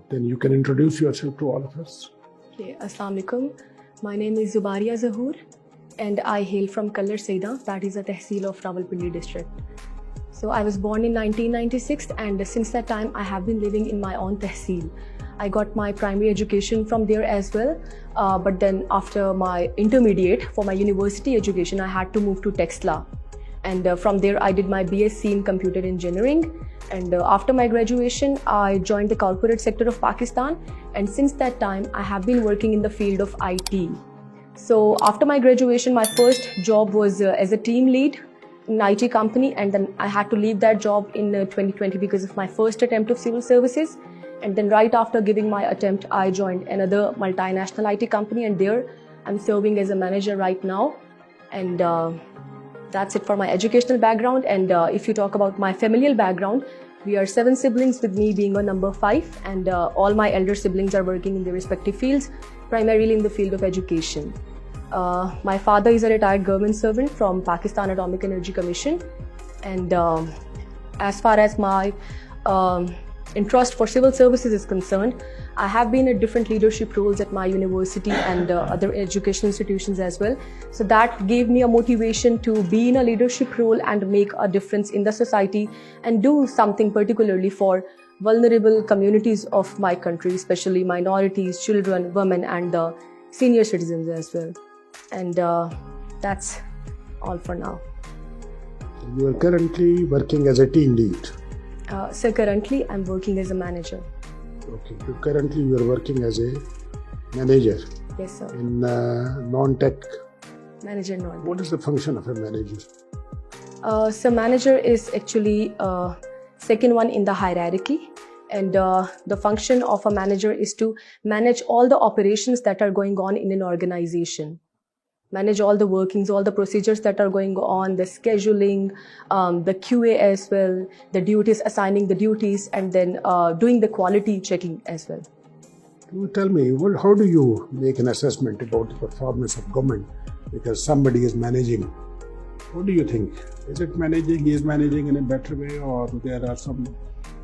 Then you can introduce yourself to all of us. Okay, Assalamu alaikum. My name is Zubaria Zahoor and I hail from Kallar Saida, that is a tehsil of Rawalpindi district. So I was born in 1996 and since that time I have been living in my own tehsil. I got my primary education from there as well, but then after my intermediate for my university education I had to move to Texla. And from there I did my BSc in computer engineering, and after my graduation I joined the corporate sector of Pakistan, and since that time I have been working in the field of IT. So after my graduation my first job was as a team lead in an IT company, and then I had to leave that job in 2020 because of my first attempt of civil services. And then right after giving my attempt I joined another multinational IT company, and there I'm serving as a manager right now. And that's it for my educational background. And if you talk about my familial background, we are 7 siblings with me being a number 5, and all my elder siblings are working in their respective fields, primarily in the field of education. My father is a retired government servant from Pakistan Atomic Energy Commission, and as far as my interest for civil services is concerned, I have been at different leadership roles at my university and other educational institutions as well. So that gave me a motivation to be in a leadership role and make a difference in the society and do something particularly for vulnerable communities of my country, especially minorities, children, women, and the senior citizens as well. And that's all for now. You are currently working as a team lead. So currently I'm working as a manager. Okay. Currently you are working as a manager. Yes, sir. In non-tech. Manager non. What is the function of a manager? So manager is actually second one in the hierarchy, and the function of a manager is to manage all the operations that are going on in an organization. Manage all the workings, all the procedures that are going on, the scheduling, the QA as well, the duties, assigning the duties, and then doing the quality checking as well. You tell me, how do you make an assessment about the performance of government? Because somebody is managing. What do you think? Is it managing, is managing in a better way, or there are some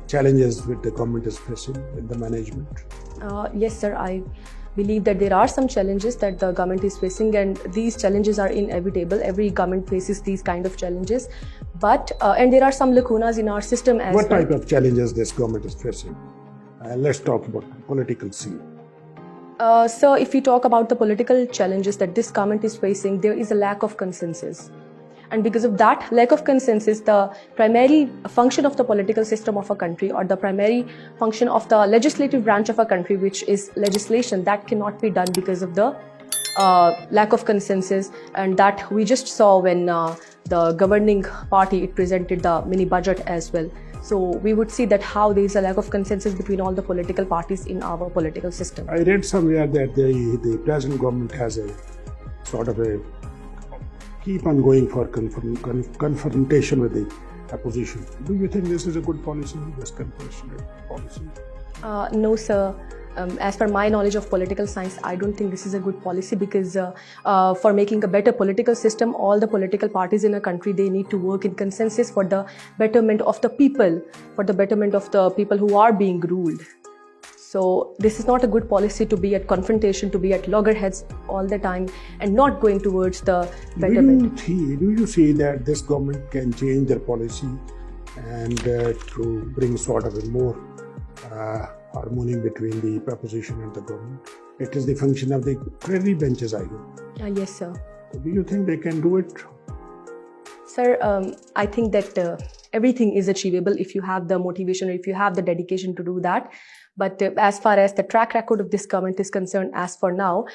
challenges which the government is facing in the management? Yes, sir. I believe that there are some challenges that the government is facing, and these challenges are inevitable. Every government faces these kind of challenges, but and there are some lacunas in our system as well. What type of challenges this government is facing? Let's talk about the political scene. So if we talk about the political challenges that this government is facing, there is a lack of consensus. And because of that lack of consensus, the primary function of the political system of a country, or the primary function of the legislative branch of a country, which is legislation, that cannot be done because of the lack of consensus. And that we just saw when the governing party presented the mini budget as well. So we would see that how there is a lack of consensus between all the political parties in our political system. I read somewhere that the present government has a sort of a keep on going for confrontation with the opposition. Do you think this is a good policy, this confrontation policy? No, sir. As per my knowledge of political science, I don't think this is a good policy, because for making a better political system, all the political parties in a country, they need to work in consensus for the betterment of the people, for the betterment of the people who are being ruled. So this is not a good policy to be at confrontation, to be at loggerheads all the time and not going towards the betterment. Do you see that this government can change their policy and to bring sort of a more harmony between the opposition and the government? It is the function of the plenary benches, I hope. Yes, sir. Do you think they can do it? Sir, I think that everything is achievable if you have the motivation or if you have the dedication to do that. But as far as the track record of this government is concerned, as for now,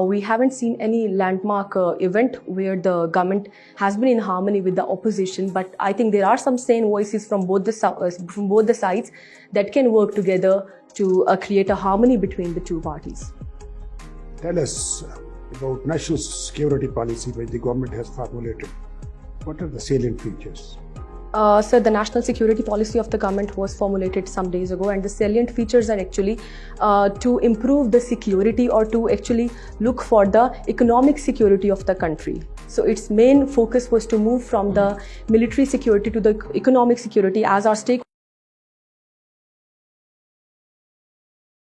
we haven't seen any landmark event where the government has been in harmony with the opposition. But I think there are some sane voices from both the sides that can work together to create a harmony between the two parties. Tell us about national security policy which the government has formulated. What are the salient features? So the national security policy of the government was formulated some days ago, and the salient features are actually to improve the security, or to actually look for the economic security of the country. So its main focus was to move from the military security to the economic security, as our stake